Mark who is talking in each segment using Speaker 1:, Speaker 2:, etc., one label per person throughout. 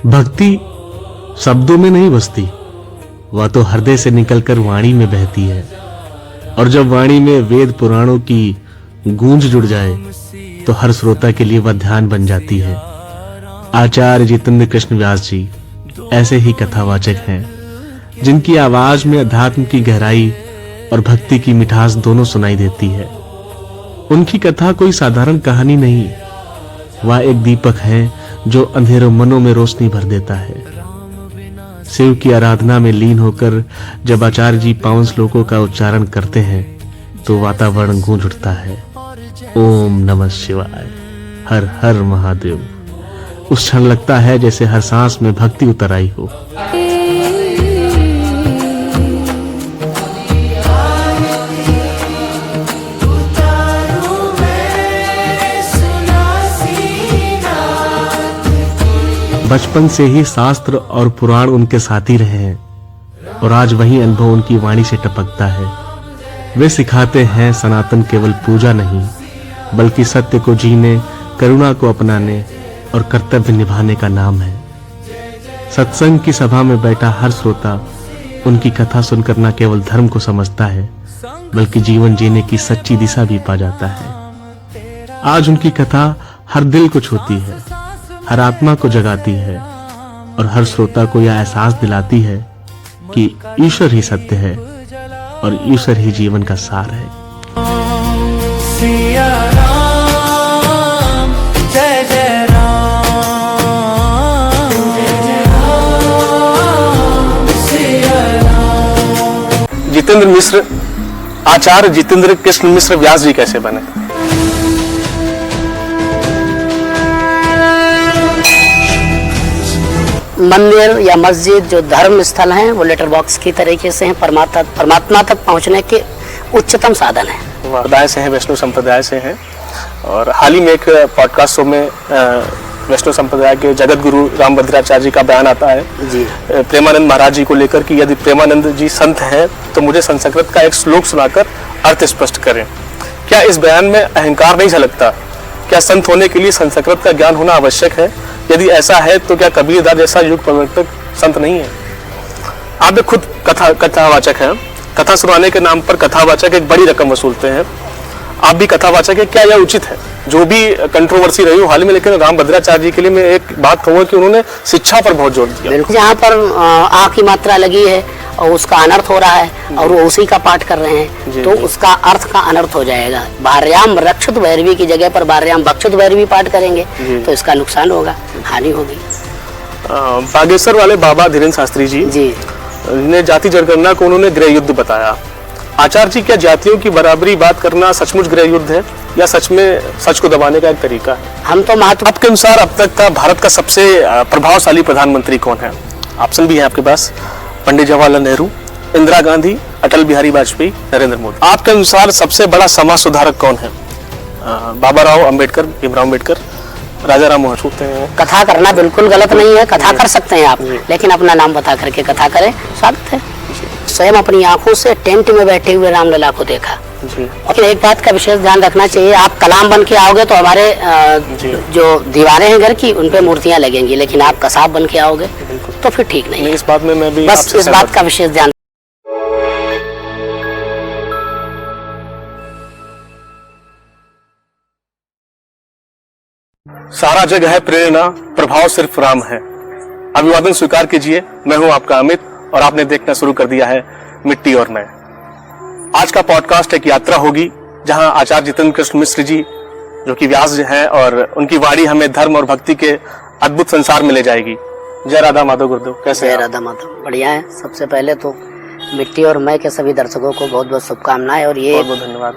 Speaker 1: भक्ति शब्दों में नहीं बसती, वह तो हृदय से निकलकर वाणी में बहती है। और जब वाणी में वेद पुराणों की गूंज जुड़ जाए तो हर श्रोता के लिए वह ध्यान बन जाती है। आचार्य जितेंद्र कृष्ण व्यास जी ऐसे ही कथावाचक हैं, जिनकी आवाज में अध्यात्म की गहराई और भक्ति की मिठास दोनों सुनाई देती है। उनकी कथा कोई साधारण कहानी नहीं, वह एक दीपक है जो अंधेरों मनों में रोशनी भर देता है। शिव की आराधना में लीन होकर जब आचार्य जी पावन श्लोकों का उच्चारण करते हैं तो वातावरण गूंज उठता है। ओम नमः शिवाय, हर हर महादेव। उस क्षण लगता है जैसे हर सांस में भक्ति उतर आई हो। बचपन से ही शास्त्र और पुराण उनके साथी रहे हैं और आज वही अनुभव उनकी वाणी से टपकता है। वे सिखाते हैं सनातन केवल पूजा नहीं, बल्कि सत्य को जीने, करुणा को अपनाने और कर्तव्य निभाने का नाम है। सत्संग की सभा में बैठा हर श्रोता उनकी कथा सुनकर न केवल धर्म को समझता है, बल्कि जीवन जीने की सच्ची दिशा भी पा जाता है। आज उनकी कथा हर दिल को छूती है, हर आत्मा को जगाती है और हर श्रोता को यह एहसास दिलाती है कि ईश्वर ही सत्य है और ईश्वर ही जीवन का सार है।
Speaker 2: सिया राम, जय जय राम, जय जय राम, सिया राम।
Speaker 3: जितेंद्र मिश्र, आचार्य जितेंद्र कृष्ण मिश्र व्यास जी कैसे बने?
Speaker 4: मंदिर या मस्जिद जो धर्म स्थल हैं वो लेटर बॉक्स की तरीके से हैं, परमात्मा तक पहुंचने के उच्चतम साधन है।
Speaker 3: संप्रदाय से हैं, वैष्णव संप्रदाय से हैं। और हाल ही में एक पॉडकास्ट शो में वैष्णव संप्रदाय के जगत गुरु रामभद्राचार्य जी का बयान आता है जी, प्रेमानंद महाराज जी को लेकर कि यदि प्रेमानंद जी संत हैं तो मुझे संस्कृत का एक श्लोक सुनाकर अर्थ स्पष्ट करें। क्या इस बयान में अहंकार नहीं झलकता? क्या संत होने के लिए संस्कृत का ज्ञान होना आवश्यक है? यदि ऐसा है तो क्या कबीरदास जैसा युग प्रवर्तक संत नहीं है? आप भी खुद कथावाचक हैं। कथा सुनाने के नाम पर कथावाचक एक बड़ी रकम वसूलते हैं। आप भी कथावाचक है, क्या यह उचित है? जो भी कंट्रोवर्सी रही हो हाल में, लेकिन रामभद्राचार्य जी के लिए मैं एक बात कहूँगा कि उन्होंने शिक्षा पर बहुत जोर दिया।
Speaker 4: जहाँ पर आ की मात्रा लगी है और उसका अनर्थ हो रहा है और वो उसी का पाठ कर रहे हैं तो उसका अर्थ का अनर्थ हो जाएगा। भार्याम रक्षित भैरवी की जगह पर भार्याम भक्षित भैरवी पाठ करेंगे तो इसका नुकसान होगा, हानि होगी।
Speaker 3: बागेश्वर वाले बाबा धीरेन्द्र शास्त्री जी ने जाति जनगणना को उन्होंने गृह युद्ध बताया। आचार्य जी, क्या जातियों की बराबरी बात करना सचमुच गृह युद्ध है या सच में सच को दबाने का एक तरीका है?
Speaker 4: हम तो
Speaker 3: आपके अनुसार अब तक का भारत का सबसे प्रभावशाली प्रधानमंत्री कौन है? ऑप्शन भी है आपके पास, पंडित जवाहरलाल नेहरू, इंदिरा गांधी, अटल बिहारी वाजपेयी, नरेंद्र मोदी। आपके अनुसार सबसे बड़ा समाज सुधारक कौन है? बाबा राव अम्बेडकर, भीमराव अम्बेडकर, राजा राम मोहन हैं।
Speaker 4: कथा करना बिल्कुल गलत नहीं है, कथा कर सकते हैं आप, लेकिन अपना नाम बता करके कथा करें, स्वागत है। स्वयं अपनी आंखों से टेंट में बैठे हुए रामलला को देखा। और एक बात का विशेष ध्यान रखना चाहिए, आप कलाम बन के आओगे तो हमारे जो दीवारें हैं घर की उन पे मूर्तियां लगेंगी, लेकिन आप कसाब बन के आओगे तो फिर ठीक नहीं है।
Speaker 3: इस बात में मैं भी
Speaker 4: बस इस बात का विशेष ध्यान।
Speaker 3: सारा जग है प्रेरणा, प्रभाव सिर्फ राम है। अभिवादन स्वीकार कीजिए, मैं हूं आपका अमित और आपने देखना शुरू कर दिया है मिट्टी और मैं। आज का पॉडकास्ट एक यात्रा होगी जहां आचार्य जितेंद्र कृष्ण मिश्र जी, जो कि व्यास हैं, और उनकी वाणी हमें धर्म और भक्ति के अद्भुत संसार में ले जाएगी। जय राधा माधव गुरुदेव, कैसे?
Speaker 4: जय राधा माधव, बढ़िया है। सबसे पहले तो मिट्टी और मैं के सभी दर्शकों को बहुत बहुत शुभकामनाएं और ये
Speaker 3: बहुत धन्यवाद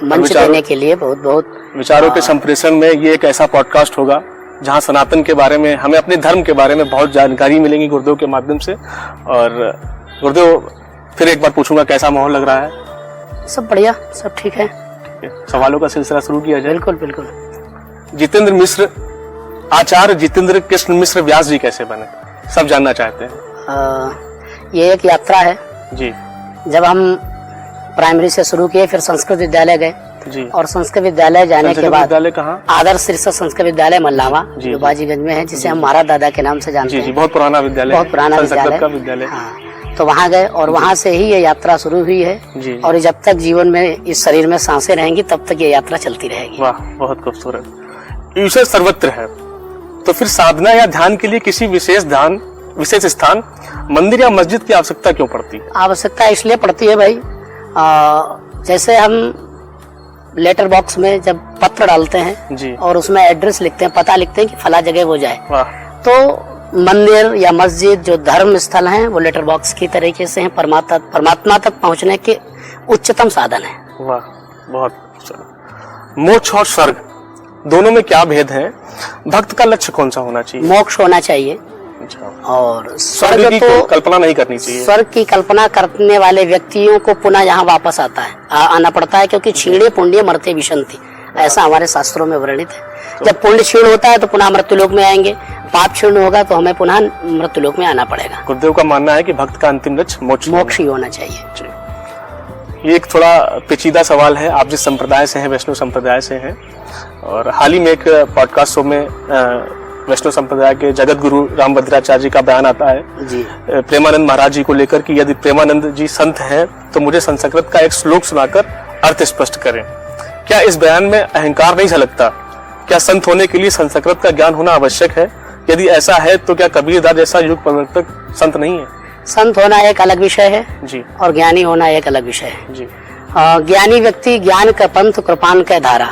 Speaker 4: मंच देने के लिए। बहुत बहुत
Speaker 3: विचारों के संप्रेषण में ये एक ऐसा पॉडकास्ट होगा जहां सनातन के बारे में, हमें अपने धर्म के बारे में बहुत जानकारी मिलेगी गुरुदेव के माध्यम से। और गुरुदेव, फिर एक बार पूछूंगा, कैसा माहौल लग रहा है?
Speaker 4: सब बढ़िया, सब ठीक है।
Speaker 3: सवालों का सिलसिला शुरू किया जाए।
Speaker 4: बिल्कुल बिल्कुल।
Speaker 3: जितेंद्र मिश्र, आचार्य जितेंद्र कृष्ण मिश्र व्यास जी कैसे बने, सब जानना चाहते हैं।
Speaker 4: ये एक यात्रा है
Speaker 3: जी।
Speaker 4: जब हम प्राइमरी से शुरू किए, फिर संस्कृत विद्यालय गए,
Speaker 3: जी।
Speaker 4: और संस्कृत विद्यालय जाने के बाद
Speaker 3: विद्यालय कहाँ?
Speaker 4: आदर्श शीर्षक संस्कृत विद्यालय मल्लावा
Speaker 3: जी,
Speaker 4: जो
Speaker 3: जी।
Speaker 4: बाजीगंज में है, जिसे हम महाराज दादा के नाम से जानते
Speaker 3: जी जी,
Speaker 4: हैं।
Speaker 3: बहुत पुराना विद्यालय,
Speaker 4: बहुत पुराना
Speaker 3: संस्कृत का विद्यालय।
Speaker 4: हाँ, तो वहाँ गए और वहाँ से ही ये यात्रा शुरू हुई है।
Speaker 3: जी।
Speaker 4: और जब तक जीवन में इस शरीर में सांसें रहेंगी तब तक ये यात्रा चलती रहेगी।
Speaker 3: वाह, बहुत खूबसूरत। ईश्वर सर्वत्र है, तो फिर साधना या ध्यान के लिए किसी विशेष स्थान, मंदिर या मस्जिद की आवश्यकता क्यों पड़ती है?
Speaker 4: आवश्यकता इसलिए पड़ती है भाई, जैसे हम लेटर बॉक्स में जब पत्र डालते हैं
Speaker 3: जी।
Speaker 4: और उसमें एड्रेस लिखते हैं, पता लिखते हैं कि फला जगह वो जाए,
Speaker 3: वाह,
Speaker 4: तो मंदिर या मस्जिद जो धर्म स्थल हैं वो लेटर बॉक्स की तरीके से हैं, परमात्मा तक पहुंचने के उच्चतम साधन है।
Speaker 3: वाह, बहुत खूबसूरत। मोक्ष और स्वर्ग दोनों में क्या भेद है? भक्त का लक्ष्य कौन सा होना चाहिए?
Speaker 4: मोक्ष होना चाहिए
Speaker 3: अच्छा।
Speaker 4: और
Speaker 3: स्वर्ग
Speaker 4: स्वर्ग
Speaker 3: की
Speaker 4: तो
Speaker 3: कल्पना नहीं करनी चाहिए।
Speaker 4: स्वर्ग की कल्पना करने वाले व्यक्तियों को पुनः यहाँ वापस आना पड़ता है, क्योंकि क्षीणे पुण्य मरते विशंति, ऐसा हमारे शास्त्रों में वर्णित है। जब पुण्य क्षीण होता है तो पुनः मृत्युलोक में आएंगे, पाप क्षीण होगा तो हमें पुनः मृत्युलोक में आना पड़ेगा।
Speaker 3: गुरुदेव का मानना है कि भक्त का अंतिम लक्ष्य
Speaker 4: मोक्ष ही होना चाहिए।
Speaker 3: जी। ये एक थोड़ा पेचीदा सवाल है। आप जिस संप्रदाय से हैं, वैष्णव संप्रदाय से हैं, और हाल ही में एक पॉडकास्ट शो में वैष्णव संप्रदाय के जगत गुरु रामभद्राचार्य जी का बयान आता है
Speaker 4: जी।
Speaker 3: प्रेमानंद महाराज जी को लेकर कि यदि प्रेमानंद जी संत हैं तो मुझे संस्कृत का एक श्लोक सुनाकर अर्थ स्पष्ट करें। क्या इस बयान में अहंकार नहीं झलकता? क्या संत होने के लिए संस्कृत का ज्ञान होना आवश्यक है? यदि ऐसा है तो क्या कबीरदास जैसा युग परिवर्तक संत नहीं है?
Speaker 4: संत होना एक अलग विषय है
Speaker 3: जी
Speaker 4: और ज्ञानी होना एक अलग विषय है।
Speaker 3: जी।
Speaker 4: ज्ञानी व्यक्ति ज्ञान का पंथ, कृपाण का धारा,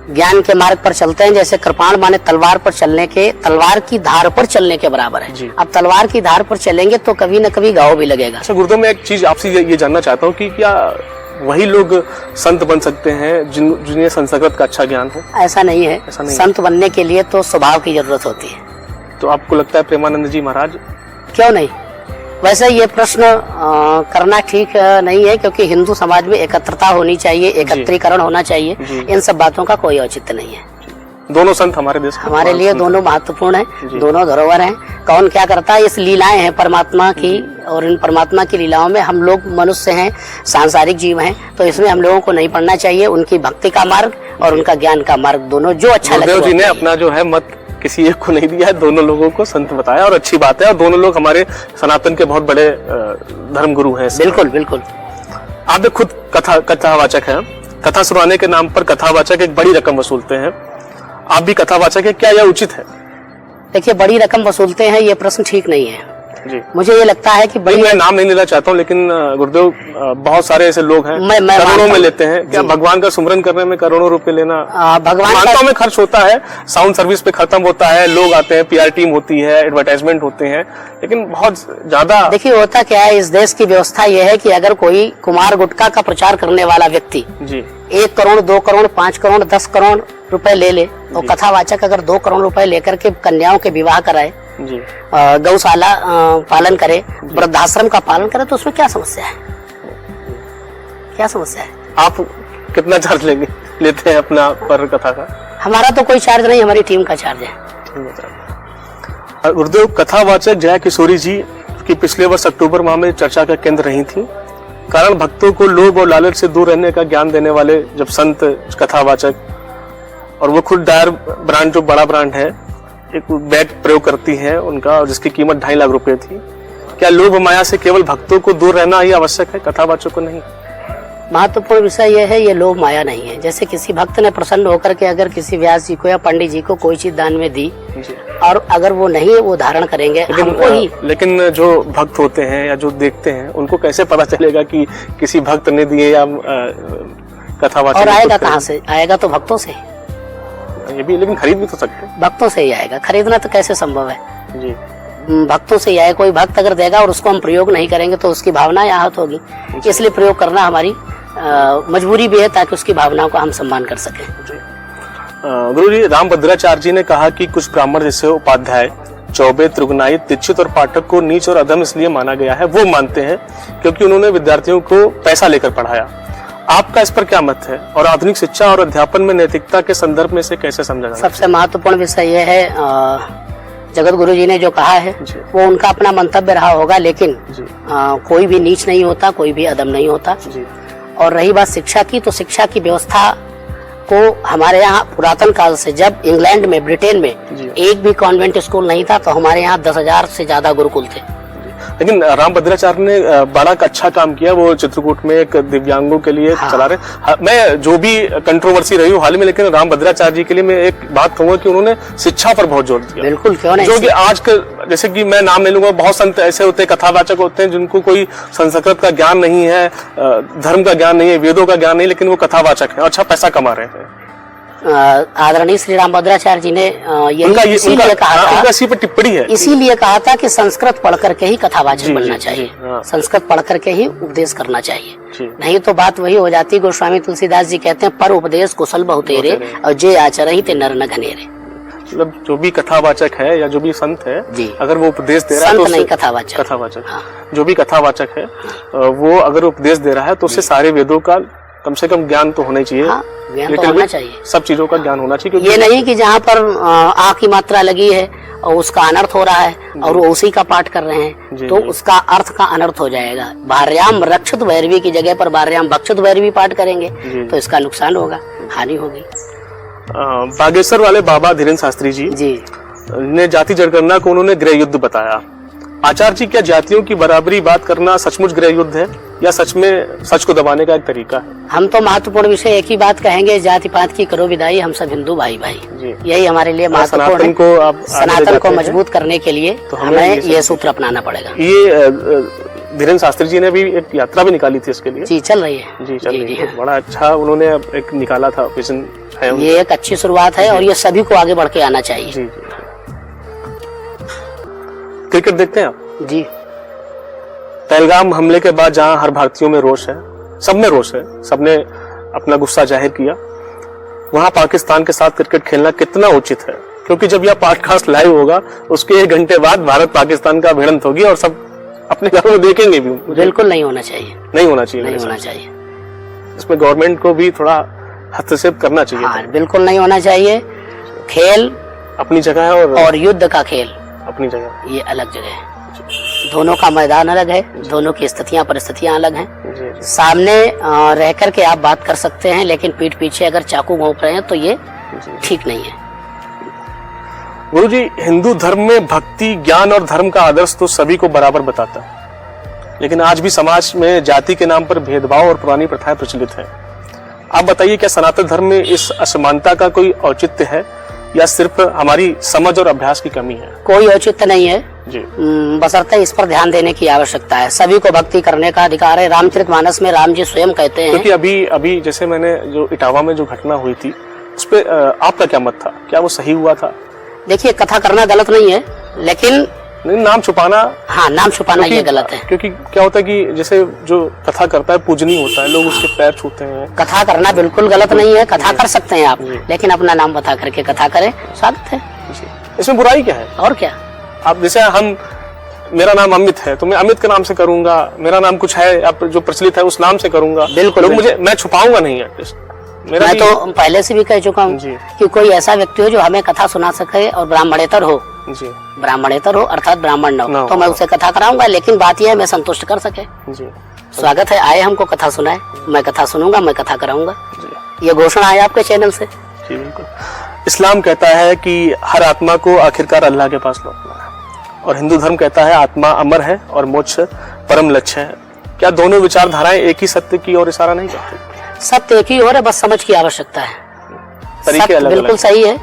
Speaker 4: ज्ञान के मार्ग पर चलते हैं। जैसे कृपाण माने तलवार की धार पर चलने के बराबर है।
Speaker 3: जी।
Speaker 4: अब तलवार की धार पर चलेंगे तो कभी न कभी घाव भी लगेगा।
Speaker 3: अच्छा गुरुदेव, मैं एक चीज आपसे ये जानना चाहता हूँ कि क्या वही लोग संत बन सकते हैं जिन्हें संस्कृत का अच्छा ज्ञान हो?
Speaker 4: ऐसा नहीं है।
Speaker 3: ऐसा नहीं
Speaker 4: संत बनने के लिए तो स्वभाव की जरूरत होती है।
Speaker 3: तो आपको लगता है प्रेमानंद जी महाराज?
Speaker 4: क्यों नहीं? वैसे ये प्रश्न करना ठीक नहीं है, क्योंकि हिंदू समाज में एकत्रता होनी चाहिए, एकत्रीकरण होना चाहिए।
Speaker 3: जी।
Speaker 4: इन सब बातों का कोई औचित्य नहीं है।
Speaker 3: दोनों संत हमारे देश के
Speaker 4: हमारे लिए दोनों महत्वपूर्ण हैं, दोनों धरोहर हैं। कौन क्या करता है, इस लीलाएं हैं परमात्मा की, और इन परमात्मा की लीलाओं में हम लोग मनुष्य हैं, सांसारिक जीव हैं, तो इसमें हम लोगों को नहीं पढ़ना चाहिए। उनकी भक्ति का मार्ग और उनका ज्ञान का मार्ग, दोनों जो अच्छा लगे।
Speaker 3: गुरुदेव जी ने अपना जो है मत किसी एक को नहीं दिया है, दोनों लोगों को संत बताया, और अच्छी बात है। और दोनों लोग हमारे सनातन के बहुत बड़े धर्म गुरु हैं।
Speaker 4: बिल्कुल बिल्कुल।
Speaker 3: आप भी खुद कथावाचक हैं। कथा सुनाने के नाम पर कथावाचक एक बड़ी रकम वसूलते हैं। आप भी कथावाचक है, क्या यह उचित है?
Speaker 4: देखिए, बड़ी रकम वसूलते हैं ये प्रश्न ठीक नहीं है।
Speaker 3: जी।
Speaker 4: मुझे ये लगता है कि
Speaker 3: मैं नाम नहीं लेना चाहता हूँ, लेकिन गुरुदेव बहुत सारे ऐसे लोग हैं करोड़ों में लेते हैं। क्या भगवान का सुमरन करने में करोड़ों रुपए लेना भगवान में खर्च होता है? साउंड सर्विस पे खत्म होता है, लोग आते हैं, PR टीम होती है, एडवर्टाइजमेंट होते हैं, लेकिन बहुत ज्यादा।
Speaker 4: देखिए, होता क्या है, इस देश की व्यवस्था यह है कि अगर कोई कुमार गुटखा का प्रचार करने वाला व्यक्ति
Speaker 3: जी
Speaker 4: 1 करोड़ 2 करोड़ 5 करोड़ 10 करोड़ रुपए ले तो कथावाचक अगर 2 करोड़ रुपए लेकर के कन्याओं के विवाह कराए,
Speaker 3: जी,
Speaker 4: गौशाला पालन करे, वृद्धाश्रम का पालन करे, तो उसमें क्या समस्या है? क्या समस्या है?
Speaker 3: आप कितना चार्ज लेते हैं अपना पर कथा का?
Speaker 4: हमारा तो कोई चार्ज नहीं, हमारी टीम का चार्ज है।
Speaker 3: गुरुदेव, कथावाचक जया किशोरी जी की पिछले वर्ष अक्टूबर माह में चर्चा का केंद्र रही थी। कारण भक्तों को लोभ और लालच से दूर रहने का ज्ञान देने वाले जब संत कथावाचक, और वो खुद डायर ब्रांड, जो बड़ा ब्रांड है, एक बैग प्रयोग करती है उनका, जिसकी कीमत 2.5 लाख रुपए थी। क्या लोभ माया से केवल भक्तों को दूर रहना ही आवश्यक है, कथावाचक को नहीं?
Speaker 4: महत्वपूर्ण विषय यह है, ये लोभ माया नहीं है। जैसे किसी भक्त ने प्रसन्न होकर के अगर किसी व्यास जी को या पंडित जी को कोई चीज दान में दी, और अगर वो नहीं वो धारण करेंगे,
Speaker 3: लेकिन जो भक्त होते हैं या जो देखते हैं, उनको कैसे पता चलेगा कि किसी भक्त ने दिए या कथावाचक?
Speaker 4: और आएगा कहाँ से? आएगा तो भक्तों से।
Speaker 3: ये भी, लेकिन खरीद भी तो सकते हैं।
Speaker 4: भक्तों से ही आएगा, खरीदना तो कैसे संभव है?
Speaker 3: जी,
Speaker 4: भक्तों से ही आएगा। कोई भक्त अगर देगा और उसको हम प्रयोग नहीं करेंगे तो उसकी भावना आहत होगी। इसलिए प्रयोग करना हमारी मजबूरी भी है, ताकि उसकी भावनाओं का हम सम्मान कर सकें।
Speaker 3: गुरु जी, रामभद्राचार्य जी ने कहा कि कुछ ब्राह्मण जैसे उपाध्याय, चौबे, त्रिगुणाई, दीक्षित और पाठक को नीच और अधम इसलिए माना गया है, वो मानते हैं क्योंकि उन्होंने विद्यार्थियों को पैसा लेकर पढ़ाया। आपका इस पर क्या मत है, और आधुनिक शिक्षा और अध्यापन में नैतिकता के संदर्भ में से कैसे समझा जाए?
Speaker 4: सबसे महत्वपूर्ण विषय यह है, जगत गुरु जी ने जो कहा है वो उनका अपना मंतव्य रहा होगा, लेकिन कोई भी नीच नहीं होता, कोई भी अदम नहीं होता। और रही बात शिक्षा की, तो शिक्षा की व्यवस्था को हमारे यहाँ पुरातन काल से, जब इंग्लैंड में, ब्रिटेन में एक भी कॉन्वेंट स्कूल नहीं था, तो हमारे यहाँ 10,000 से ज्यादा गुरुकुल थे।
Speaker 3: लेकिन रामभद्राचार्य ने बड़ा अच्छा काम किया, वो चित्रकूट में एक दिव्यांगों के लिए चला रहे। मैं जो भी कंट्रोवर्सी रही हूँ हाल में, लेकिन रामभद्राचार्य जी के लिए मैं एक बात कहूंगा कि उन्होंने शिक्षा पर बहुत जोर दिया।
Speaker 4: बिल्कुल, क्यों नहीं।
Speaker 3: जो कि आज के, जैसे कि मैं नाम ले लूंगा, बहुत संत ऐसे होते हैं, कथावाचक होते हैं, जिनको कोई संस्कृत का ज्ञान नहीं है, धर्म का ज्ञान नहीं है, वेदों का ज्ञान नहीं, लेकिन वो कथावाचक है, अच्छा पैसा कमा रहे हैं।
Speaker 4: आदरणीय श्री रामभद्राचार्य जी ने इसीलिए कहा था,
Speaker 3: उनका इसी पर टिप्पणी है,
Speaker 4: इसीलिए कहा था कि संस्कृत पढ़ करके ही कथावाचक बनना चाहिए, संस्कृत पढ़ करके ही उपदेश करना चाहिए। नहीं तो बात वही हो जाती, गोस्वामी तुलसीदास जी कहते हैं, पर उपदेश कुशल बहुतेरे और जे आचरहि ते नर न घनेरे।
Speaker 3: मतलब जो भी कथावाचक है या जो भी संत है, अगर वो उपदेश दे रहा है,
Speaker 4: संत नहीं, कथावाचक,
Speaker 3: जो भी कथावाचक है वो अगर उपदेश दे रहा है, तो उससे सारे वेदों का कम से कम ज्ञान तो होना ही चाहिए।
Speaker 4: ज्ञान तो होना चाहिए,
Speaker 3: सब चीजों का ज्ञान होना चाहिए।
Speaker 4: ये नहीं कि जहाँ पर आ की मात्रा लगी है और उसका अनर्थ हो रहा है और वो उसी का पाठ कर रहे हैं, तो उसका अर्थ का अनर्थ हो जाएगा। भार्याम रक्षित भैरवी की जगह पर भार्याम भक्षित भैरवी पाठ करेंगे तो इसका नुकसान होगा, हानि होगी।
Speaker 3: बागेश्वर वाले बाबा धीरेन्द्र शास्त्री जी ने जाति जनगणना को उन्होंने गृह युद्ध बताया। आचार्य जी, क्या जातियों की बराबरी बात करना सचमुच गृह युद्ध है या सच में सच को दबाने का एक तरीका है?
Speaker 4: हम तो महत्वपूर्ण विषय एक ही बात कहेंगे, जाति पात की करो विदाई, हम सब हिंदू भाई भाई, यही हमारे लिए महत्वपूर्ण है। सनातन को मजबूत करने के लिए तो हमें ये सूत्र अपनाना पड़ेगा।
Speaker 3: ये धीरेन्द्र शास्त्री जी ने भी एक यात्रा भी निकाली थी इसके लिए।
Speaker 4: जी, चल रही है।
Speaker 3: जी, चल रही है। बड़ा अच्छा उन्होंने एक निकाला था विजन है।
Speaker 4: ये एक अच्छी शुरुआत है और ये सभी को आगे बढ़ के आना चाहिए।
Speaker 3: जी। क्रिकेट देखते हैं आप?
Speaker 4: जी।
Speaker 3: पहलगाम हमले के बाद जहां हर भारतीयों में रोष है, सब में रोष है, सबने अपना गुस्सा जाहिर किया, वहां पाकिस्तान के साथ क्रिकेट खेलना कितना उचित है? क्योंकि जब यह पॉडकास्ट लाइव होगा उसके 1 घंटे बाद भारत पाकिस्तान का भिड़ंत होगी और सब अपने घरों में देखेंगे भी।
Speaker 4: बिल्कुल नहीं होना चाहिए,
Speaker 3: नहीं होना चाहिए,
Speaker 4: नहीं होना चाहिए।
Speaker 3: इसमें गवर्नमेंट को भी थोड़ा हस्तक्षेप करना चाहिए।
Speaker 4: हाँ, बिल्कुल नहीं होना चाहिए। खेल अपनी जगह है और युद्ध का खेल
Speaker 3: अपनी जगह,
Speaker 4: ये अलग जगह है। दोनों का मैदान अलग है, दोनों की स्थितियां परिस्थितियां अलग हैं। सामने रह करके आप बात कर सकते हैं, लेकिन पीठ पीछे अगर चाकू घोंप रहे हैं तो ये ठीक नहीं है।
Speaker 3: गुरुजी, हिंदू धर्म में भक्ति, ज्ञान और धर्म का आदर्श तो सभी को बराबर बताता है, लेकिन आज भी समाज में जाति के नाम पर भेदभाव और पुरानी प्रथाएं प्रचलित है। आप बताइए, क्या सनातन धर्म में इस असमानता का कोई औचित्य है या सिर्फ हमारी समझ और अभ्यास की कमी है?
Speaker 4: कोई औचित्य नहीं है
Speaker 3: जी,
Speaker 4: बशर्ते इस पर ध्यान देने की आवश्यकता है। सभी को भक्ति करने का अधिकार है। रामचरितमानस में राम जी स्वयं कहते हैं,
Speaker 3: क्योंकि अभी जैसे मैंने जो इटावा में जो घटना हुई थी उस पे आपका क्या मत था? क्या वो सही हुआ था?
Speaker 4: देखिए, कथा करना गलत नहीं है, लेकिन
Speaker 3: नाम छुपाना,
Speaker 4: हाँ, नाम छुपाना ये गलत है।
Speaker 3: क्योंकि क्या होता है कि जैसे जो कथा करता है पूजनीय होता है, लोग उसके पैर छूते हैं।
Speaker 4: कथा करना बिल्कुल गलत नहीं है, कथा कर सकते हैं आप, लेकिन अपना नाम बता करके कथा करें, स्वागत है।
Speaker 3: इसमें बुराई क्या है?
Speaker 4: और क्या?
Speaker 3: आप जैसे मेरा नाम अमित है तो मैं अमित के नाम से करूंगा, मेरा नाम कुछ है आप जो प्रचलित है उस नाम से करूंगा।
Speaker 4: बिल्कुल,
Speaker 3: मैं छुपाऊंगा नहीं एटलीस्ट।
Speaker 4: मैं तो पहले से भी कह चुका हूँ कि कोई ऐसा व्यक्ति हो जो हमें कथा सुना सके और ब्राह्मणेतर हो, ब्राह्मणेतर हो अर्थात ब्राह्मण न हो, तो मैं उसे कथा कराऊंगा, लेकिन बात यह है मैं संतुष्ट कर सके। स्वागत है, आए हमको कथा सुनाए, मैं कथा सुनूंगा, मैं कथा कराऊंगा, ये घोषणा है आपके चैनल से।
Speaker 3: जी बिल्कुल। इस्लाम कहता है कि हर आत्मा को आखिरकार अल्लाह के पास लौटना है, और हिंदू धर्म कहता है आत्मा अमर है और मोक्ष परम लक्ष्य है। क्या दोनों विचारधाराएं एक ही सत्य की ओर इशारा नहीं करती?
Speaker 4: सत्य एक ही ओर है, बस समझ की आवश्यकता है।
Speaker 3: तरीके अलग
Speaker 4: बिल्कुल सही है,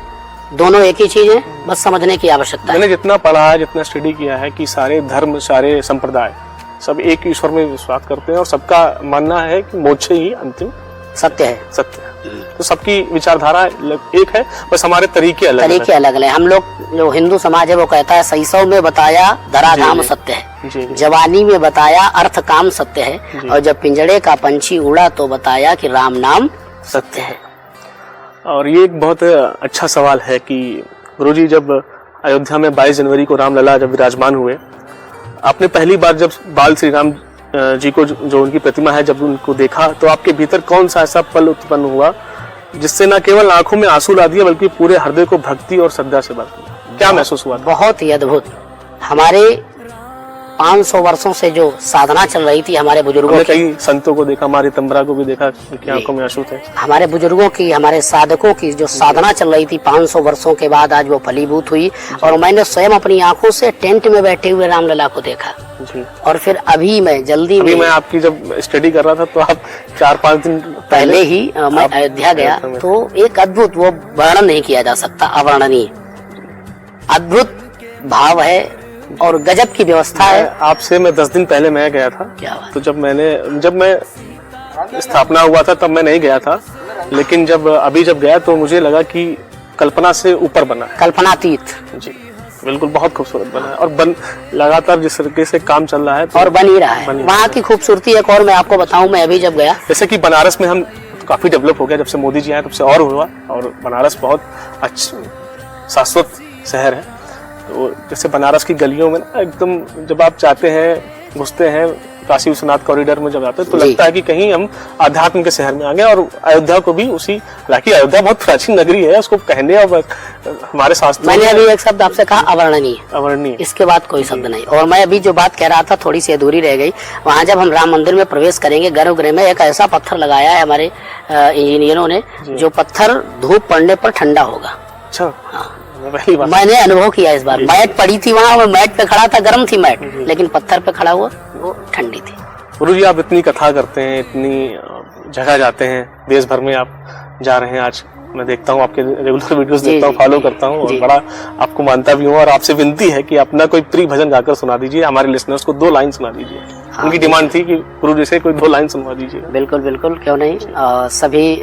Speaker 4: दोनों एक ही चीज है, बस समझने की आवश्यकता है।
Speaker 3: मैंने जितना पढ़ा है, जितना स्टडी किया है कि सारे धर्म, सारे संप्रदाय सब एक ईश्वर में विश्वास करते हैं और सबका मानना है कि मोक्ष ही अंतिम
Speaker 4: सत्य है।
Speaker 3: तो सबकी विचारधारा एक है, बस हमारे तरीके अलग
Speaker 4: अलग है। हम लोग जो हिंदू समाज है वो कहता है शैशव में बताया धराधाम सत्य है, जवानी में बताया अर्थ काम सत्य है, और जब पिंजड़े का पंछी उड़ा तो बताया कि राम नाम सत्य है।
Speaker 3: और ये एक बहुत अच्छा सवाल है कि गुरुजी, जब अयोध्या में 22 जनवरी को रामलला जब विराजमान हुए, आपने पहली बार जब बाल श्री राम जी को जो उनकी प्रतिमा है जब उनको देखा, तो आपके भीतर कौन सा ऐसा पल उत्पन्न हुआ जिससे न केवल आंखों में आंसू ला दिया बल्कि पूरे हृदय को भक्ति और श्रद्धा से भर दिया? क्या महसूस हुआ?
Speaker 4: बहुत ही अद्भुत। हमारे 500 वर्षों से जो साधना चल रही थी हमारे बुजुर्गों
Speaker 3: हमने
Speaker 4: की,
Speaker 3: कई संतों को देखा, हमारी तंबरा को भी देखा, उनकी आंखों में आंसू थे।
Speaker 4: हमारे बुजुर्गों की, हमारे साधकों की जो साधना चल रही थी 500 वर्षों के बाद आज वो फलीभूत हुई। और मैंने स्वयं अपनी आंखों से टेंट में बैठे हुए रामलला को देखा।
Speaker 3: जी।
Speaker 4: और फिर अभी मैं जल्दी
Speaker 3: अभी
Speaker 4: में
Speaker 3: मैं आपकी जब स्टडी कर रहा था तो आप 4-5 दिन
Speaker 4: पहले ही मैं अयोध्या गया, तो एक अद्भुत, वो वर्णन नहीं किया जा सकता, अवर्णनीय अद्भुत भाव है और गजब की व्यवस्था है।
Speaker 3: आपसे मैं 10 दिन पहले मैं गया था।
Speaker 4: क्या बात।
Speaker 3: तो जब मैं स्थापना हुआ था तब मैं नहीं गया था, लेकिन जब गया तो मुझे लगा कि कल्पना से ऊपर बना है।
Speaker 4: कल्पनातीत।
Speaker 3: जी बिल्कुल, बहुत खूबसूरत बना है और लगातार जिस तरीके से काम चल रहा है
Speaker 4: और बन ही रहा है। वहाँ की खूबसूरती एक और मैं आपको बताऊं, मैं अभी जब गया,
Speaker 3: जैसे कि बनारस में हम काफी डेवलप हो गया, जब से मोदी जी आए तब से और हुआ, और बनारस बहुत अच्छा शाश्वत शहर है। तो जैसे बनारस की गलियों में ना एकदम जब आप जाते हैं, घुसते हैं काशी विश्वनाथ कॉरिडोर में जब आते हैं तो लगता है कि कहीं हम आध्यात्म के शहर में आ गए। और अयोध्या को भी उसी, हालांकि अयोध्या बहुत प्राचीन नगरी है, उसको कहने और हमारे शास्त्रों
Speaker 4: मैंने अभी एक शब्द आपसे कहा, अवर्णनीय।
Speaker 3: अवर्णनीय,
Speaker 4: इसके बाद कोई शब्द नहीं। और मैं अभी जो बात कह रहा था थोड़ी सी अधूरी रह गई। वहाँ जब हम राम मंदिर में प्रवेश करेंगे, गर्भगृह में एक ऐसा पत्थर लगाया है हमारे इंजीनियरों ने, जो पत्थर धूप पड़ने पर ठंडा होगा।
Speaker 3: अच्छा, पहली बार
Speaker 4: मैंने अनुभव किया इस बार। मैट पड़ी थी वहाँ, मैं मैट पे खड़ा था, गर्म थी मैट, लेकिन पत्थर पे खड़ा हुआ वो ठंडी थी।
Speaker 3: गुरु जी, आप इतनी कथा करते हैं, इतनी जगह जाते हैं, देश भर में आप जा रहे हैं। आज मैं देखता हूँ आपके रेगुलर वीडियोस देखता हूँ, फॉलो करता हूँ और बड़ा आपको मानता भी हूँ। और आपसे विनती है कि अपना कोई प्रिय भजन गाकर सुना दीजिए, हमारे लिसनर्स को 2 लाइन सुना दीजिए। उनकी डिमांड थी कि गुरु जी से कोई 2 लाइन सुनवा दीजिए।
Speaker 4: बिल्कुल बिल्कुल, क्यों नहीं। सभी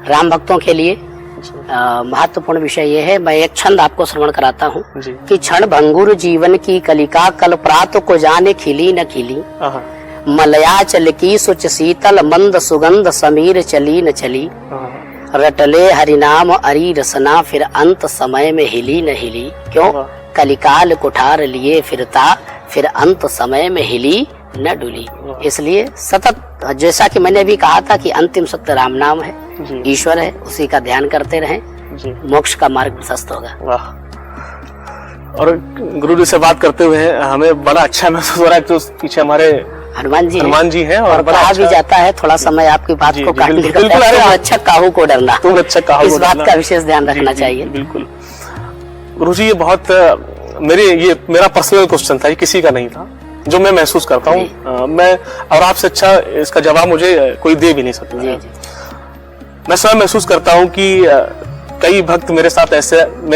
Speaker 4: राम भक्तों के लिए महत्वपूर्ण विषय ये है। मैं एक छंद आपको श्रवण कराता हूँ कि क्षण भंगुर जीवन की कलिका, कल प्रात को जाने खिली न खिली, मलयाचल की सुच शीतल मंद सुगंध, समीर चली न चली, रटले हरिनाम अरी रसना, फिर अंत समय में हिली न हिली। क्यों? कलिकाल कुठार लिए फिरता, फिर अंत समय में हिली न डुली। इसलिए सतत, जैसा कि मैंने भी कहा था कि अंतिम सत्य राम नाम है, ईश्वर है, उसी का ध्यान करते रहें, मोक्ष का मार्ग प्रशस्त होगा।
Speaker 3: वाह। और गुरु जी से बात करते हुए हमें बड़ा अच्छा महसूस हो रहा है। तो पीछे हमारे
Speaker 4: हनुमान जी
Speaker 3: हैं और बड़ा
Speaker 4: कहा
Speaker 3: अच्छा
Speaker 4: भी जाता है, थोड़ा समय आपकी बात को काटने का,
Speaker 3: बिल्कुल,
Speaker 4: अच्छा काहू को डरना,
Speaker 3: तुम अच्छा काहू,
Speaker 4: इस बात का विशेष ध्यान रखना चाहिए।
Speaker 3: बिल्कुल गुरु जी, ये बहुत मेरा पर्सनल क्वेश्चन था, ये किसी का नहीं था, जो मैं महसूस करता हूँ। मैं और आपसे अच्छा इसका जवाब मुझे कोई दे भी नहीं सकता। मैं स्वयं महसूस करता हूँ कि कई भक्त मेरे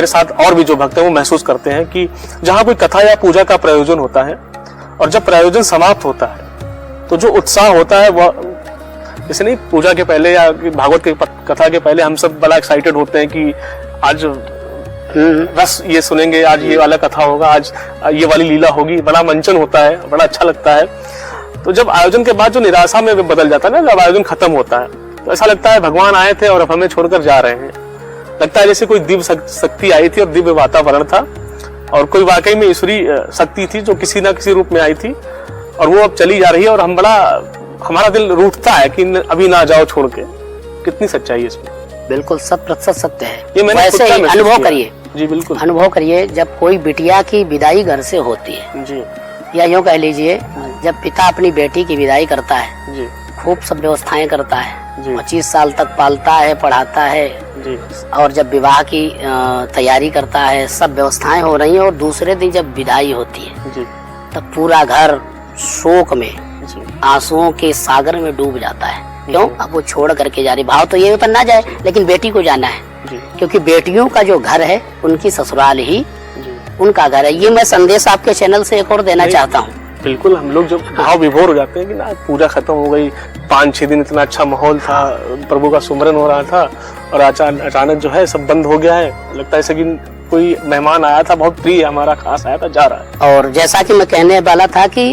Speaker 3: साथ और भी जो भक्त हैं वो महसूस करते हैं कि जहाँ कोई कथा या पूजा का प्रयोजन होता है और जब प्रयोजन समाप्त होता है तो जो उत्साह होता है वह, जैसे नहीं पूजा के पहले या भागवत की कथा के पहले हम सब बड़ा एक्साइटेड होते हैं कि आज बस ये सुनेंगे, आज ये वाला कथा होगा, आज ये वाली लीला होगी, बड़ा मंचन होता है, बड़ा अच्छा लगता है। तो जब आयोजन के बाद जो निराशा में बदल जाता है ना, जब आयोजन खत्म होता है तो ऐसा लगता है भगवान आए थे और अब हमें छोड़कर जा रहे हैं। लगता है जैसे कोई दिव्य शक्ति आई थी और दिव्य वातावरण था और कोई वाकई में ईश्वरीय शक्ति थी जो किसी ना किसी रूप में आई थी और वो अब चली जा रही है और हमारा दिल रूठता है कि अभी ना जाओ छोड़ के। कितनी सच्चाई है इसमें?
Speaker 4: बिल्कुल 100% सत्य है।
Speaker 3: ये मैंने
Speaker 4: वैसे ही अनुभव करिए।
Speaker 3: जी बिल्कुल,
Speaker 4: अनुभव करिए। जब कोई बिटिया की विदाई घर से होती है
Speaker 3: जी,
Speaker 4: या यूँ कह लीजिए जब पिता अपनी बेटी की विदाई करता है
Speaker 3: जी,
Speaker 4: खूब सब व्यवस्थाएं करता है,
Speaker 3: जी।
Speaker 4: 25 साल तक पालता है, पढ़ाता है
Speaker 3: जी,
Speaker 4: और जब विवाह की तैयारी करता है, सब व्यवस्थाएं हो रही हैं और दूसरे दिन जब विदाई होती है
Speaker 3: जी,
Speaker 4: तब पूरा घर शोक में,
Speaker 3: जी,
Speaker 4: आंसुओं के सागर में डूब जाता है। क्यों? अब वो छोड़ करके जा रही। भाव तो ये ना जाए लेकिन बेटी को जाना है, क्योंकि बेटियों का जो घर है उनकी ससुराल ही उनका घर है। ये मैं संदेश आपके चैनल से एक और देना चाहता हूँ।
Speaker 3: बिल्कुल, हम लोग जब भाव विभोर हो जाते हैं कि ना पूजा खत्म हो गई, 5-6 दिन इतना अच्छा माहौल था, प्रभु का सुमरन हो रहा था और अचानक जो है सब बंद हो गया है। लगता है जैसे कि कोई मेहमान आया था, बहुत प्रिय हमारा, खास आया था, जा रहा है।
Speaker 4: और जैसा कि मैं कहने वाला था कि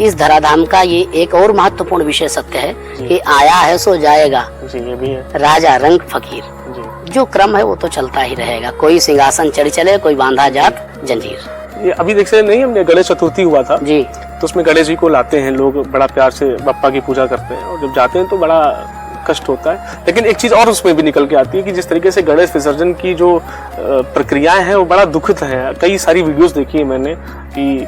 Speaker 4: इस धराधाम का ये एक और महत्वपूर्ण विषय सत्य है कि आया है सो जाएगा।
Speaker 3: जी, ये भी है।
Speaker 4: राजा रंग फकीर, जो क्रम है वो तो चलता ही रहेगा। कोई सिंहासन चढ़ चले, कोई बांधा जात जंजीर।
Speaker 3: ये अभी देख सकते नहीं, हमने गणेश चतुर्थी हुआ था
Speaker 4: जी,
Speaker 3: तो उसमें गणेश जी को लाते हैं लोग, बड़ा प्यार से बप्पा की पूजा करते हैं और जब जाते हैं तो बड़ा कष्ट होता है। लेकिन एक चीज और उसमें भी निकल के आती है कि जिस तरीके से गणेश विसर्जन की जो प्रक्रियाएं हैं वो बड़ा दुखद है। कई सारी वीडियोस देखी है मैंने कि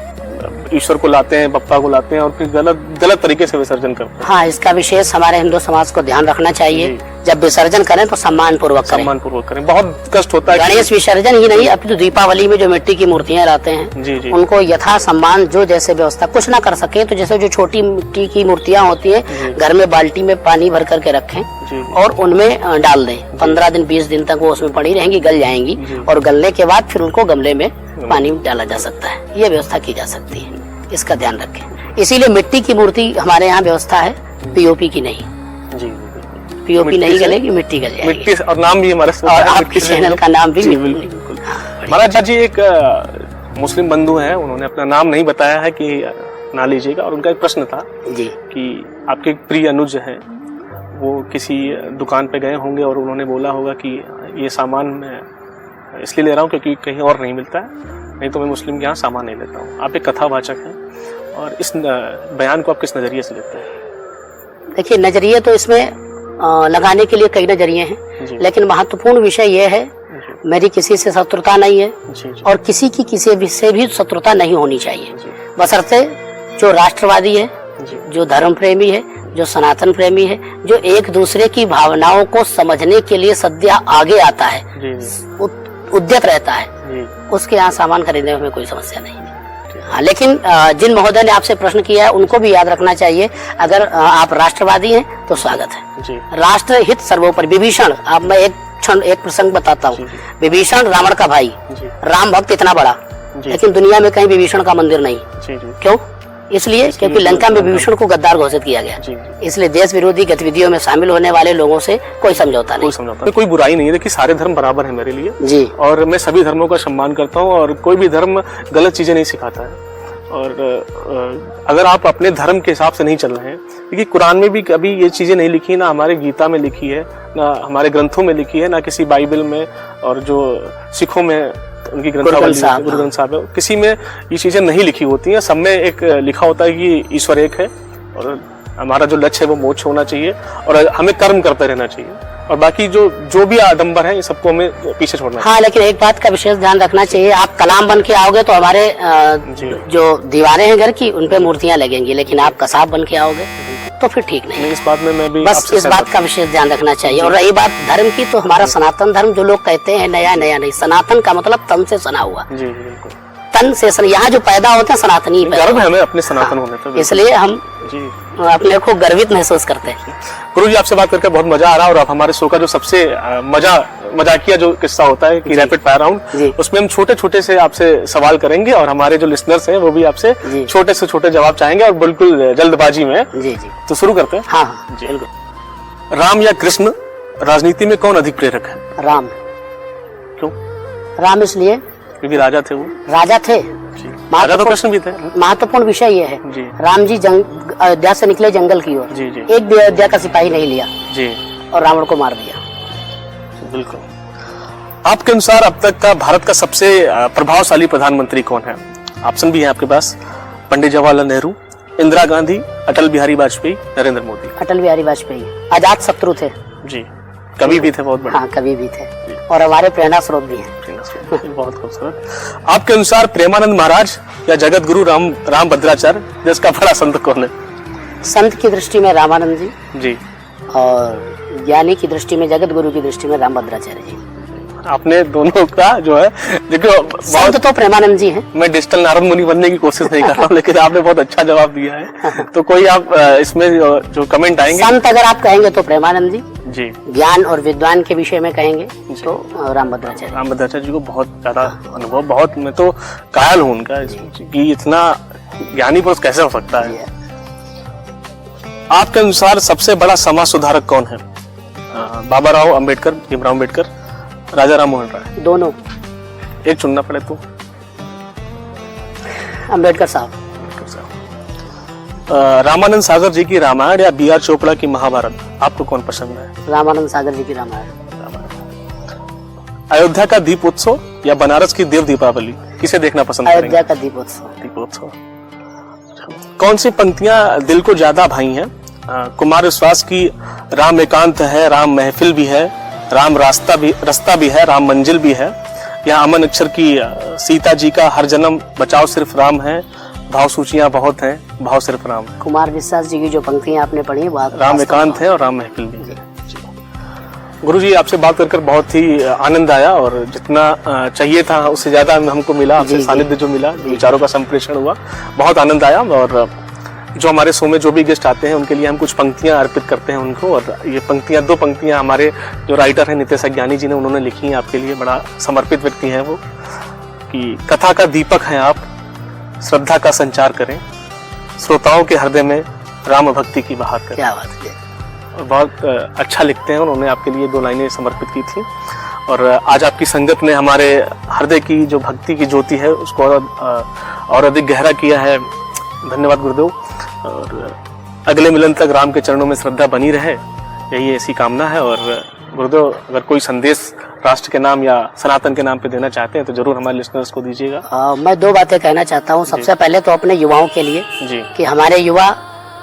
Speaker 3: ईश्वर को लाते हैं, बप्पा को लाते हैं और फिर गलत तरीके से विसर्जन करते हैं।
Speaker 4: हाँ, इसका विशेष हमारे हिंदू समाज को ध्यान रखना चाहिए। जब विसर्जन करें तो सम्मान पूर्वक करें।
Speaker 3: सम्मान पूर्वक करें। बहुत कष्ट होता है।
Speaker 4: गणेश विसर्जन ही नहीं, अब तो दीपावली में जो मिट्टी की मूर्तियां लाते हैं,
Speaker 3: जी जी,
Speaker 4: उनको यथा सम्मान जो जैसे व्यवस्था कुछ ना कर सके तो जैसे जो छोटी मिट्टी की मूर्तियां होती हैं घर में बाल्टी में पानी भर करके रखें और उनमें डाल दें। 15 दिन 20 दिन तक वो उसमें पड़ी रहेंगी, गल जाएंगी और गलने के बाद फिर उनको गमले में पानी डाला जा सकता है। ये व्यवस्था की जा सकती है, इसका ध्यान रखें। इसीलिए मिट्टी की मूर्ति हमारे यहाँ व्यवस्था है, पीओपी की नहीं।
Speaker 3: जी,
Speaker 4: पीओपी नहीं गलेगी, मिट्टी गल जाएगी।
Speaker 3: मिट्टी और नाम भी हमारे
Speaker 4: आपके चैनल का नाम भी
Speaker 3: महाराज जी एक मुस्लिम बंधु हैं, उन्होंने अपना नाम नहीं बताया है कि ना लीजिएगा, और उनका एक प्रश्न था
Speaker 4: जी
Speaker 3: कि आपके प्रिय अनुज हैं, वो किसी दुकान पे गए होंगे और उन्होंने बोला होगा कि ये सामान मैं इसलिए ले रहा हूँ क्योंकि कहीं और नहीं मिलता है, नहीं तो मैं मुस्लिम के यहाँ सामान नहीं लेता हूँ। आप एक कथावाचक हैं और इस बयान को आप किस नजरिए से लेते हैं?
Speaker 4: देखिए, नजरिए तो इसमें लगाने के लिए कई नजरिए हैं, लेकिन महत्वपूर्ण विषय यह है मेरी किसी से शत्रुता नहीं है और किसी की किसी से भी शत्रुता नहीं होनी चाहिए, बशर्ते जो राष्ट्रवादी है, जो धर्म प्रेमी है, जो सनातन प्रेमी है, जो एक दूसरे की भावनाओं को समझने के लिए सद्या आगे आता है, उद्यत रहता है, उसके यहाँ सामान खरीदने में कोई समस्या नहीं है। हाँ, लेकिन जिन महोदय ने आपसे प्रश्न किया है उनको भी याद रखना चाहिए, अगर आप राष्ट्रवादी हैं तो स्वागत है। राष्ट्र हित सर्वोपरि। विभीषण, आप मैं एक प्रसंग बताता हूँ। विभीषण रावण का भाई, राम भक्त इतना बड़ा, लेकिन दुनिया में कहीं विभीषण का मंदिर नहीं। क्यों? इसलिए क्योंकि लंका में विभीषण को गद्दार घोषित किया गया। इसलिए देश विरोधी गतिविधियों में शामिल होने वाले लोगों से कोई समझौता नहीं।
Speaker 3: कोई बुराई नहीं है, देखिए सारे धर्म बराबर है मेरे लिए
Speaker 4: जी, और
Speaker 3: मैं सभी धर्मों का सम्मान करता हूँ और कोई भी धर्म गलत चीजें नहीं सिखाता है। और अगर आप अपने धर्म के हिसाब से नहीं चल रहे हैं, क्योंकि कुरान में भी कभी ये चीजें नहीं लिखी, ना हमारे गीता में लिखी है, ना हमारे ग्रंथों में लिखी है, ना किसी बाइबल में, और जो सिखों में उनकी गुरु ग्रंथ साहब है, किसी में ये चीजें नहीं लिखी होती हैं। सब में एक लिखा होता है कि ईश्वर एक है और हमारा जो लक्ष्य है वो मोक्ष होना चाहिए और हमें कर्म करते रहना चाहिए, और बाकी जो भी आडंबर है ये सबको हमें पीछे छोड़ना चाहिए।
Speaker 4: हाँ, लेकिन एक बात का विशेष ध्यान रखना चाहिए, आप कलाम बन के आओगे तो हमारे जो दीवारें हैं घर की उन पे मूर्तियां लगेंगी, लेकिन आप कसाब बन के आओगे तो फिर ठीक नहीं।
Speaker 3: इस बात में मैं भी
Speaker 4: बस इस बात का विशेष ध्यान रखना चाहिए। और रही बात धर्म की, तो हमारा सनातन धर्म, जो लोग कहते हैं नया नया नहीं, सनातन का मतलब तन से सना हुआ।
Speaker 3: जी बिल्कुल,
Speaker 4: तन से सना, यहाँ जो पैदा होते हैं सनातनी
Speaker 3: गर्व है हमें अपने सनातन होने पर,
Speaker 4: इसलिए हम अपने को गर्वित महसूस करते हैं।
Speaker 3: गुरु जी, आपसे बात करके बहुत मजा आ रहा है, और आप हमारे शो का जो सबसे मजाकिया जो किस्सा होता है कि रैपिड फायर राउंड, उसमें हम छोटे छोटे से आपसे सवाल करेंगे और हमारे जो लिसनर्स हैं वो भी आपसे छोटे से छोटे जवाब चाहेंगे और बिल्कुल जल्दबाजी में।
Speaker 4: जी।
Speaker 3: तो शुरू करते हैं।
Speaker 4: हाँ जी, बिल्कुल।
Speaker 3: राम या कृष्ण, राजनीति में कौन अधिक प्रेरक है?
Speaker 4: राम।
Speaker 3: क्यों?
Speaker 4: राम इसलिए
Speaker 3: क्योंकि राजा थे, वो
Speaker 4: राजा थे,
Speaker 3: राजा तो कृष्ण भी थे।
Speaker 4: महत्वपूर्ण विषय ये है, राम जी अयोध्या से निकले जंगल की ओर, एक भी अयोध्या का सिपाही नहीं लिया जी, और रावण को मार दिया।
Speaker 3: बिल्कुल। आपके अनुसार अब तक का भारत का सबसे प्रभावशाली प्रधानमंत्री कौन है? ऑप्शन भी है आपके पास: पंडित जवाहरलाल नेहरू, इंदिरा गांधी, अटल बिहारी वाजपेयी, नरेंद्र मोदी।
Speaker 4: अटल बिहारी वाजपेयी आजाद शत्रु थे जी,
Speaker 3: कवि भी थे बहुत बड़े।
Speaker 4: हाँ, कवि भी थे और हमारे प्रेरणा स्रोत भी हैं।
Speaker 3: बहुत खूबसूरत। आपके अनुसार प्रेमानंद महाराज या जगत गुरु राम भद्राचार्य, जिसका बड़ा संत कौन है?
Speaker 4: संत की दृष्टि में रामानंद
Speaker 3: जी,
Speaker 4: और ज्ञानी की दृष्टि में, जगत गुरु की दृष्टि में रामभद्राचार्य जी।
Speaker 3: आपने दोनों का जो है, देखो
Speaker 4: संत तो प्रेमानंद जी हैं।
Speaker 3: मैं डिजिटल नारद मुनि बनने की कोशिश नहीं कर रहा हूँ, लेकिन आपने बहुत अच्छा जवाब दिया है। तो कोई आप इसमें जो कमेंट आएंगे?
Speaker 4: संत अगर आप कहेंगे तो प्रेमानंद जी
Speaker 3: जी,
Speaker 4: ज्ञान और विद्वान के विषय में कहेंगे तो रामभद्राचार्य
Speaker 3: जी को बहुत ज्यादा अनुभव, बहुत, मैं तो कायल हूँ उनका कि इतना ज्ञानी पुरुष कैसे हो सकता है। आपके अनुसार सबसे बड़ा समाज सुधारक कौन है? बाबा राव अम्बेडकर, भीमराव अम्बेडकर, राजा राम मोहन राय?
Speaker 4: दोनों।
Speaker 3: एक चुनना पड़े तो?
Speaker 4: अम्बेडकर साहब।
Speaker 3: रामानंद सागर जी की रामायण या बी आर चोपड़ा की महाभारत, आपको कौन पसंद है?
Speaker 4: रामानंद सागर जी की रामायण।
Speaker 3: अयोध्या का दीपोत्सव या बनारस की देव दीपावली, किसे देखना पसंद करेंगे?
Speaker 4: अयोध्या का दीपोत्सव।
Speaker 3: कौन सी पंक्तियां दिल को ज्यादा भाई हैं? कुमार विश्वास की राम एकांत है, राम महफिल भी है, राम रास्ता भी है, राम मंजिल भी है, या अमन अक्षर की सीता जी का हर जन्म बचाओ सिर्फ राम है, भाव सूचियां बहुत हैं, भाव सिर्फ राम है।
Speaker 4: कुमार विश्वास जी की जो पंक्तियां आपने पढ़ी बात
Speaker 3: राम एकांत है और राम महफिल भी है। गुरु जी, आपसे बात कर बहुत ही आनंद आया और जितना चाहिए था उससे ज्यादा हमको मिला, आपसे सानिध्य जो मिला, जो विचारों का संप्रेषण हुआ, बहुत आनंद आया। और जो हमारे शो में जो भी गेस्ट आते हैं उनके लिए हम कुछ पंक्तियां अर्पित करते हैं उनको, और ये पंक्तियां, 2 पंक्तियां हमारे जो राइटर हैं नितेश अज्ञानी जी ने, उन्होंने लिखी हैं आपके लिए। बड़ा समर्पित व्यक्ति हैं वो, कि कथा का दीपक हैं आप, श्रद्धा का संचार करें, श्रोताओं के हृदय में राम भक्ति की बहार करें।
Speaker 4: क्या बात है।
Speaker 3: और बहुत अच्छा लिखते हैं, उन्होंने आपके लिए 2 लाइनें समर्पित की थी। और आज आपकी संगत ने हमारे हृदय की जो भक्ति की ज्योति है उसको और अधिक गहरा किया है। धन्यवाद गुरुदेव। और अगले मिलन तक राम के चरणों में श्रद्धा बनी रहे, यही ऐसी कामना है। और गुरुदेव, अगर कोई संदेश राष्ट्र के नाम या सनातन के नाम पे देना चाहते हैं तो जरूर हमारे लिसनर्स को दीजिएगा।
Speaker 4: मैं 2 बातें कहना चाहता हूँ। सबसे पहले तो अपने युवाओं के लिए
Speaker 3: जी
Speaker 4: कि हमारे युवा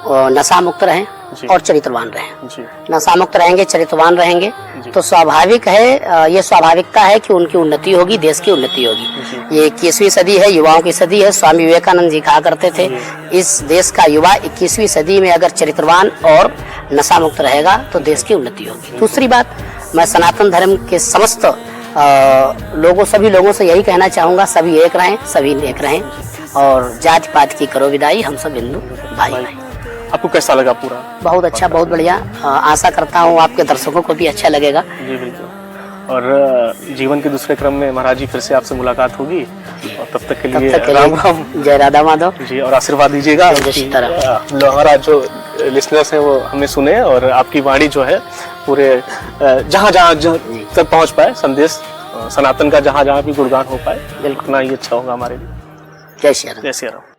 Speaker 4: नशा मुक्त रहें और चरित्रवान रहें।
Speaker 3: जी
Speaker 4: नशा मुक्त रहेंगे, चरित्रवान रहेंगे तो स्वाभाविक है, ये स्वाभाविकता है कि उनकी उन्नति होगी, देश की उन्नति होगी। ये 21वीं सदी है, युवाओं की सदी है। स्वामी विवेकानंद जी कहा करते थे, इस देश का युवा 21वीं सदी में अगर चरित्रवान और नशा मुक्त रहेगा तो देश की उन्नति होगी। दूसरी बात, मैं सनातन धर्म के समस्त सभी लोगों से यही कहना चाहूँगा, सभी एक रहें, सभी एक रहें और जाति पात की करो विदाई, हम सब हिंदू भाई भाई।
Speaker 3: आपको कैसा लगा पूरा?
Speaker 4: बहुत अच्छा, बहुत बढ़िया। आशा करता हूँ आपके दर्शकों को भी अच्छा लगेगा।
Speaker 3: जी बिल्कुल। और जीवन के दूसरे क्रम में महाराज जी फिर से आपसे मुलाकात होगी, और तब तक के लिए राम राम,
Speaker 4: जय राधा माधव
Speaker 3: जी। और आशीर्वाद दीजिएगा, हमारा जो लिसनर्स हैं वो हमें सुने और आपकी वाणी जो है पूरे जहाँ तक पहुँच पाए, संदेश सनातन का जहाँ भी गुणगान हो पाए, बिल्कुल ना ही अच्छा होगा हमारे लिए।
Speaker 4: जय श्री राम।
Speaker 3: जय श्री राम।